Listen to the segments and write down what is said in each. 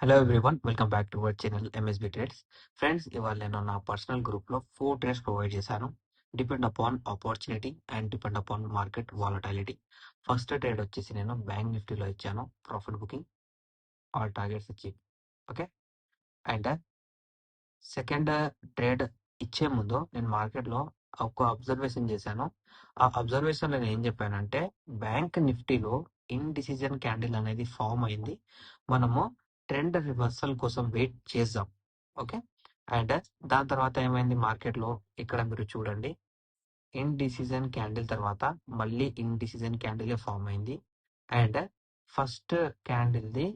Hello everyone, welcome back to our channel MSB trades. Friends, ఇవాళ నేను నా personal గ్రూప్లో 4 ట్రేడ్స్ ప్రొవైడ్ చేశాను. Depend upon opportunity and depend upon market volatility. First trade వచ్చేసి నేను bank నిఫ్టీలో ఇచ్చాను, profit booking, all targets achieve. Okay. And second trade ఇచ్చే ముందు నేను మార్కెట్లో ఒక అబ్జర్వేషన్ చేశాను. ఆ అబ్జర్వేషన్ నేను ఏం చెప్పానంటే, బ్యాంక్ నిఫ్టీలో ఇండిసిజన్ క్యాండిల్ అనేది ఫామ్ అయింది. మనము ట్రెండ్ రివర్సల్ కోసం వెయిట్ చేద్దాం. ఓకే. అండ్ దాని తర్వాత ఏమైంది మార్కెట్లో, ఇక్కడ మీరు చూడండి, ఇండిసిజన్ క్యాండిల్ తర్వాత మళ్ళీ ఇండిసిజన్ క్యాండిల్ ఫామ్ అయింది. And first candle the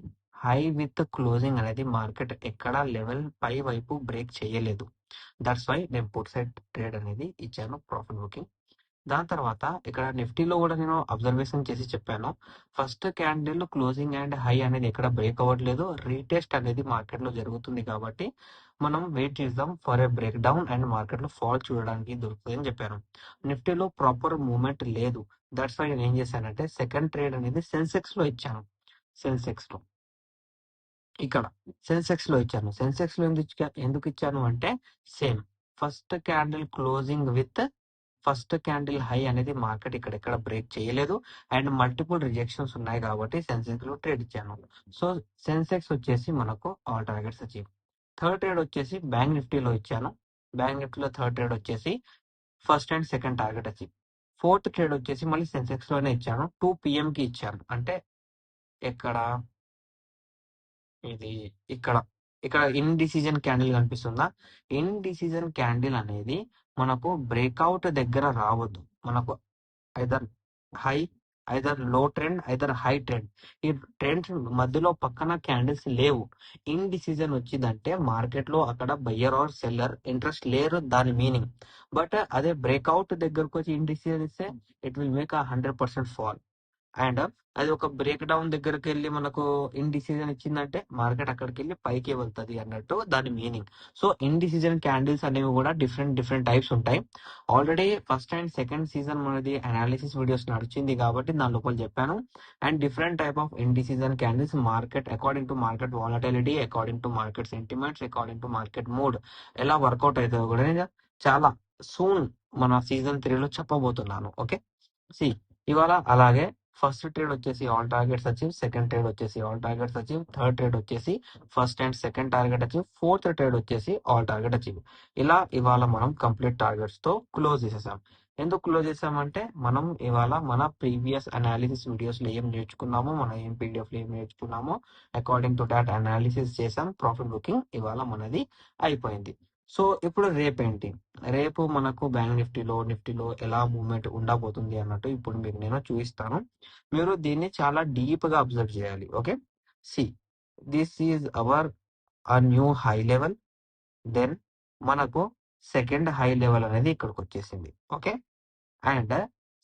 high with closing అనేది మార్కెట్ ఎక్కడ లెవెల్ పై వైపు బ్రేక్ చేయలేదు. దట్స్ వై నేను పుట్ సైడ్ ట్రేడ్ అనేది ఇచ్చాను, ప్రాఫిట్ బుకింగ్. దాని తర్వాత ఇక్కడ నిఫ్టీలో కూడా నేను అబ్జర్వేషన్ చేసి చెప్పాను, first candle closing and high అనేది ఎక్కడ బ్రేక్ అవ్వట్లేదు, రీటెస్ట్ అనేది మార్కెట్ లో జరుగుతుంది. కాబట్టి మనం వెయిట్ చేద్దాం for a break down and market లో ఫాల్ చూడడానికి దొరుకుతుంది అని చెప్పాను. నిఫ్టీలో ప్రాపర్ మూవ్మెంట్ లేదు. దట్స్ వై నేను ఏం చేశానంటే సెకండ్ ట్రేడ్ అనేది సెన్సెక్స్ లో ఇచ్చాను. సెన్సెక్స్ లో ఇక్కడ సెన్సెక్స్ లో ఇచ్చాను. సెన్సెక్స్ లో ఎందుకు ఇచ్చాను అంటే, same first candle closing with first candle high అనేది మార్కెట్ ఇక్కడ బ్రేక్ చేయలేదు అండ్ మల్టిపుల్ రిజెక్షన్స్ ఉన్నాయి కాబట్టి సెన్సెక్స్ లో ట్రేడ్ ఇచ్చాను. సో సెన్సెక్స్ వచ్చేసి మనకు all targets achieve. Third trade వచ్చేసి బ్యాంక్ నిఫ్టీలో ఇచ్చాను. బ్యాంక్ నిఫ్టీలో థర్డ్ ట్రేడ్ వచ్చేసి first and second target achieve. Fourth trade వచ్చేసి మళ్ళీ సెన్సెక్స్ లోనే ఇచ్చాను, 2 PM కి ఇచ్చాను. అంటే ఎక్కడ ఇది ఇక్కడ ఇక్కడ ఇన్ డిసిజన్ క్యాండిల్ కనిపిస్తుందా? ఇన్ డిసిజన్ క్యాండిల్ అనేది మనకు బ్రేక్అవుట్ దగ్గర రావద్దు. మనకు ఐదర్ హై, ఐదర్ లో ట్రెండ్, ఐదర్ హై ట్రెండ్. ఈ ట్రెండ్స్ మధ్యలో పక్కన క్యాండిల్స్ లేవు. ఇన్ డిసిజన్ వచ్చిందంటే మార్కెట్ లో అక్కడ బయ్యర్ ఆర్ సెల్లర్ ఇంట్రెస్ట్ లేరు, దాని మీనింగ్. బట్ అదే బ్రేక్అవుట్ దగ్గరకు వచ్చి ఇన్ డిసిజన్ ఇస్తే it will make 100% fall. And అది ఒక బ్రేక్ డౌన్ దగ్గరికి వెళ్ళి మనకు ఇండిసిజన్ ఇచ్చిందంటే మార్కెట్ అక్కడికి వెళ్ళి పైకి వెళ్తుంది అన్నట్టు దాని మీనింగ్. సో ఇండిసిజన్ క్యాండిల్స్ అనేవి కూడా డిఫరెంట్ డిఫరెంట్ టైప్స్ ఉంటాయి. Already first and second season మనది అనాలిసిస్ వీడియోస్ నడిచింది కాబట్టి దాని లోపల చెప్పాను. And different type of indecision candles market according to market volatility, according to market sentiments, according to market mood ఎలా వర్కౌట్ అవుతుందో కూడా నేను చాలా సూన్ మన సీజన్ 3లో చెప్పబోతున్నాను. ఓకే. సి ఇవాళ అలాగే ఫస్ట్ ట్రేడ్ వచ్చేసి all targets achieve, second trade వచ్చేసి all targets achieve, third trade వచ్చేసి first and second target achieve, fourth trade వచ్చేసి ఆల్ టార్గెట్ అచీవ్. ఇలా ఇవాళ మనం కంప్లీట్ టార్గెట్స్ తో క్లోజ్ చేసేసాం. ఎందుకు క్లోజ్ చేసామంటే, మనం ఇవాళ మన ప్రీవియస్ అనాలిసిస్ వీడియోస్ లో ఏం నేర్చుకున్నామో, మనం ఏం పీడిఎఫ్ లో ఏం నేర్చుకున్నామో అకార్డింగ్ టు దాట్ అనాలిసిస్ చేసాం. ప్రాఫిట్ బుకింగ్ ఇవాళ మనది అయిపోయింది. సో ఇప్పుడు రేపేంటి? రేపు మనకు బ్యాంక్ నిఫ్టీలో ఎలా మూవ్మెంట్ ఉండబోతుంది అన్నట్టు ఇప్పుడు మీకు నేను చూపిస్తాను. మీరు దీన్ని చాలా డీప్ గా అబ్జర్వ్ చేయాలి. Okay. See this is our new high level. Then మనకు సెకండ్ హై లెవెల్ అనేది ఇక్కడికి వచ్చేసింది. Okay. And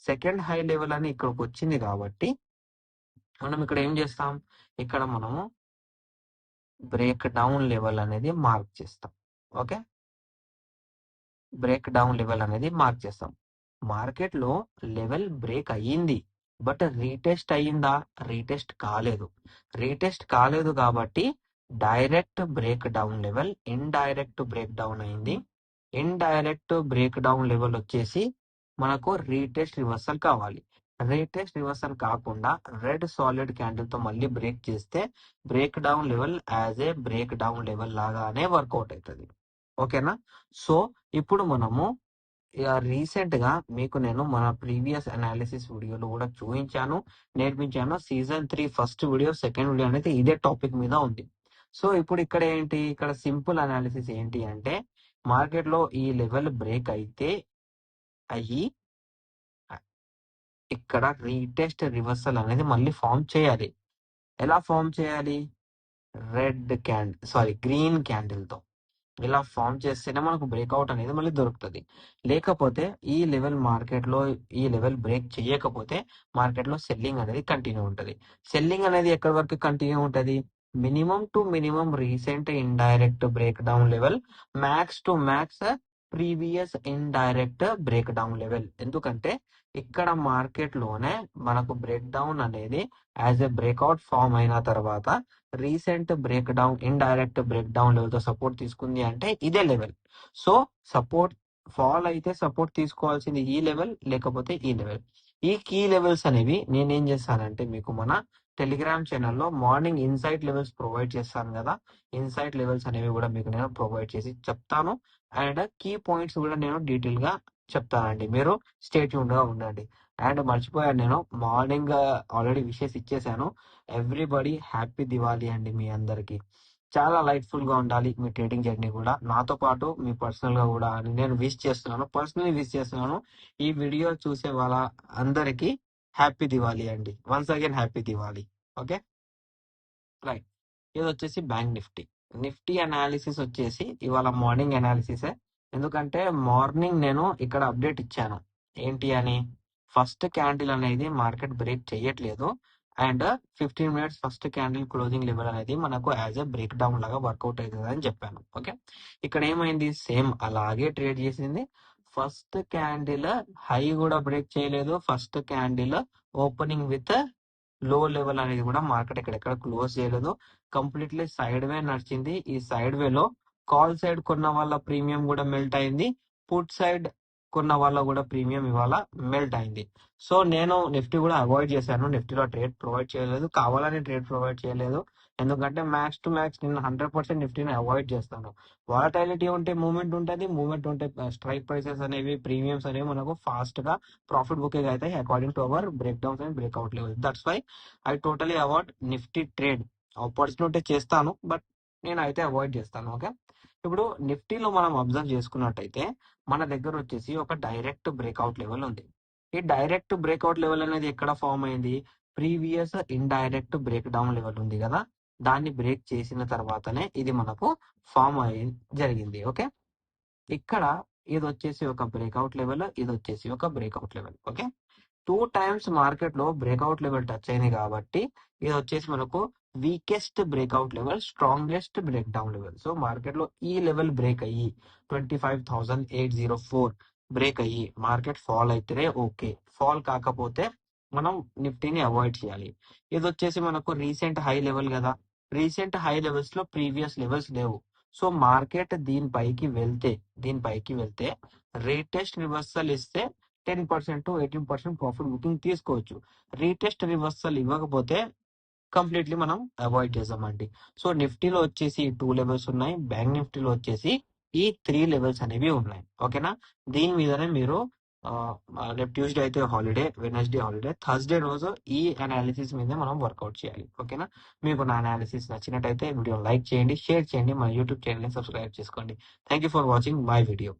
second high level అని ఇక్కడికి వచ్చింది కాబట్టి మనం ఇక్కడ ఏం చేస్తాం, ఇక్కడ మనము బ్రేక్ డౌన్ లెవెల్ అనేది మార్క్ చేస్తాం. ఓకే. బ్రేక్ డౌన్ లెవెల్ అనేది మార్క్ చేస్తాం. మార్కెట్ లో లెవెల్ బ్రేక్ అయ్యింది, బట్ రీటెస్ట్ అయ్యిందా? రీటెస్ట్ కాలేదు. రీటెస్ట్ కాలేదు కాబట్టి direct break down level indirect break down అయింది. ఇండైరెక్ట్ బ్రేక్ డౌన్ లెవెల్ వచ్చేసి మనకు రీటెస్ట్ రివర్సల్ కావాలి. రీటెస్ట్ రివర్సల్ కాకుండా రెడ్ సాలిడ్ క్యాండిల్ తో మళ్ళీ బ్రేక్ చేస్తే break down level as a break down level లాగానే వర్కౌట్ అవుతుంది. ఓకేనా? సో ఇప్పుడు మనము రీసెంట్ గా మీకు నేను మన ప్రీవియస్ అనాలిసిస్ వీడియోలో కూడా చూపించాను, నేర్పించాను. Season 3 first video, second video అనేది ఇదే టాపిక్ మీద ఉంది. సో ఇప్పుడు ఇక్కడ ఏంటి, ఇక్కడ సింపుల్ అనాలిసిస్ ఏంటి అంటే, మార్కెట్ లో ఈ లెవెల్ బ్రేక్ అయితే అయ్యి ఇక్కడ రీటెస్ట్ రివర్సల్ అనేది మళ్ళీ ఫామ్ చేయాలి. ఎలా ఫామ్ చేయాలి? గ్రీన్ క్యాండిల్ తో ఇలా ఫామ్ చేస్తేనే మనకు బ్రేక్అవుట్ అనేది మళ్ళీ దొరుకుతుంది. లేకపోతే ఈ లెవెల్ మార్కెట్ లో ఈ లెవెల్ బ్రేక్ చేయకపోతే మార్కెట్ లో సెల్లింగ్ అనేది కంటిన్యూ ఉంటుంది. సెల్లింగ్ అనేది ఎక్కడి వరకు కంటిన్యూ ఉంటుంది? Minimum to minimum recent indirect break down level, max to max previous indirect break down level. ఎందుకంటే ఇక్కడ మార్కెట్ లోనే మనకు బ్రేక్ డౌన్ అనేది యాజ్ ఎ బ్రేక్అవుట్ ఫామ్ అయిన తర్వాత recent break down indirect break down level తో support తీసుకుంది అంటే ఇదే లెవెల్. సో సపోర్ట్ ఫాల్ అయితే సపోర్ట్ తీసుకోవాల్సింది ఈ లెవెల్, లేకపోతే ఈ లెవెల్. ఈ కీ లెవెల్స్ అనేవి నేనేం చేస్తానంటే మీకు మన టెలిగ్రామ్ ఛానల్లో మార్నింగ్ ఇన్సైట్ లెవెల్స్ ప్రొవైడ్ చేస్తాను కదా. ఇన్సైట్ లెవెల్స్ అనేవి కూడా మీకు నేను ప్రొవైడ్ చేసి చెప్తాను. అండ్ కీ పాయింట్స్ కూడా నేను డీటెయిల్ గా చెప్తానండి. మీరు స్టే ట్యూన్డ్ గా ఉండండి. అండ్ మర్చిపోయాను, నేను మార్నింగ్ ఆల్రెడీ విషెస్ ఇచ్చేసాను. ఎవ్రీబడి హ్యాపీ దివాళీ అండి మీ అందరికి. చాలా లైట్ఫుల్ గా ఉండాలి మీ ట్రేడింగ్ జర్నీ కూడా, నాతో పాటు మీ పర్సనల్ గా కూడా అని నేను విష్ చేస్తున్నాను, పర్సనలీ విష్ చేస్తున్నాను. ఈ వీడియో చూసే వాళ్ళ అందరికి హ్యాపీ దివాళీ అండి. Once again happy Diwali. Okay, right. ఇది వచ్చేసి బ్యాంక్ నిఫ్టీ. నిఫ్టీ అనాలిసిస్ వచ్చేసి ఇవాళ మార్నింగ్ అనాలిసిస్. ఎందుకంటే మార్నింగ్ నేను ఇక్కడ అప్డేట్ ఇచ్చాను ఏంటి అని, ఫస్ట్ క్యాండిల్ అనేది మార్కెట్ బ్రేక్ చేయట్లేదు and 15 minutes first candle closing level అనేది మనకు యాజ్ ఎ బ్రేక్ డౌన్ లాగా వర్కౌట్ అవుతుంది అని చెప్పాను. ఓకే, ఇక్కడ ఏమైంది, సేమ్ అలాగే ట్రేడ్ చేసింది. ఫస్ట్ క్యాండిల్ హై కూడా బ్రేక్ చేయలేదు, ఫస్ట్ క్యాండిల్ ఓపెనింగ్ విత్ లో లెవెల్ అనేది కూడా మార్కెట్ ఎక్కడెక్కడ క్లోజ్ చేయలేదు, కంప్లీట్లీ సైడ్ వే నడిచింది. ఈ సైడ్ వేలో కాల్ సైడ్ కొన్న వాళ్ళ ప్రీమియం కూడా మెల్ట్ అయింది, పుట్ సైడ్ కొన్న వాళ్ళ కూడా ప్రీమియం ఇవాళ మెల్ట్ అయింది. సో నేను నిఫ్టీ కూడా అవాయిడ్ చేశాను, నిఫ్టీలో ట్రేడ్ ప్రొవైడ్ చేయలేదు, కావాలని ట్రేడ్ ప్రొవైడ్ చేయలేదు. ఎందుకంటే మ్యాక్స్ టు మ్యాక్స్ నేను 100% నిఫ్టీని అవాయిడ్ చేస్తాను. వాలటాలిటీ ఉంటే మూవ్మెంట్ ఉంటుంది, మూవ్మెంట్ ఉంటే స్ట్రైక్ ప్రైసెస్ అనేవి ప్రీమియమ్స్ అనేవి మనకు ఫాస్ట్ గా ప్రాఫిట్ బుకింగ్ అవుతాయి according to our breakdowns and breakout level. That's why I totally avoid Nifty trade. Opportunity ఉంటే చేస్తాను, బట్ నేను అయితే అవాయిడ్ చేస్తాను. ఓకే, ఇప్పుడు నిఫ్టీలో మనం అబ్జర్వ్ చేసుకున్నట్టయితే మన దగ్గర వచ్చేసి ఒక డైరెక్ట్ బ్రేక్అవుట్ లెవెల్ ఉంది. ఈ డైరెక్ట్ బ్రేక్అవుట్ లెవెల్ అనేది ఎక్కడ ఫామ్ అయింది, previous indirect break down level ఉంది కదా, దాన్ని బ్రేక్ చేసిన తర్వాతనే ఇది మనకు ఫామ్ అయి జరిగింది. ఓకే, ఇక్కడ ఇది వచ్చేసి ఒక బ్రేక్అవుట్ లెవెల్, ఇది వచ్చేసి ఒక breakout level. Okay, 2 times market లో బ్రేక్అవుట్ లెవెల్ టచ్ అయింది కాబట్టి ఇది వచ్చేసి మనకు weakest breakout level, strongest break down level. So market లో ఈ లెవెల్ బ్రేక్ అయ్యి 25,804 బ్రేక్ అయ్యి మార్కెట్ ఫాల్ అయితే ఓకే, ఫాల్ కాకపోతే మనం నిఫ్టీని అవాయిడ్ చేయాలి. ఇది వచ్చేసి మనకు రీసెంట్ హై లెవెల్ కదా, రీసెంట్ హై లెవెల్స్ లో ప్రీవియస్ లెవెల్స్ లేవు. సో మార్కెట్ దీనిపైకి వెళ్తే రీటెస్ట్ రివర్సల్ ఇస్తే 10% to 18% ప్రాఫిట్ బుకింగ్ తీసుకోవచ్చు. రీటెస్ట్ రివర్సల్ ఇవ్వకపోతే కంప్లీట్లీ మనం అవాయిడ్ చేద్దామండి. సో నిఫ్టీలో వచ్చేసి 2 లెవెల్స్ ఉన్నాయి, బ్యాంక్ నిఫ్టీలో వచ్చేసి ఈ 3 లెవెల్స్ అనేవి ఉన్నాయి. ఓకేనా, దీని మీదనే మీరు రేపు ట్యూస్డే అయితే హాలిడే, వెనస్డే హాలిడే, థర్స్డే రోజు ఈ అనాలిసిస్ మీదే మనం వర్కౌట్ చేయాలి. ఓకేనా, మీకు నా అనాలిసిస్ నచ్చినట్టయితే వీడియో లైక్ చేయండి, షేర్ చేయండి, మా యూట్యూబ్ ఛానల్ ని సబ్స్క్రైబ్ చేసుకోండి. Thank you for watching my video.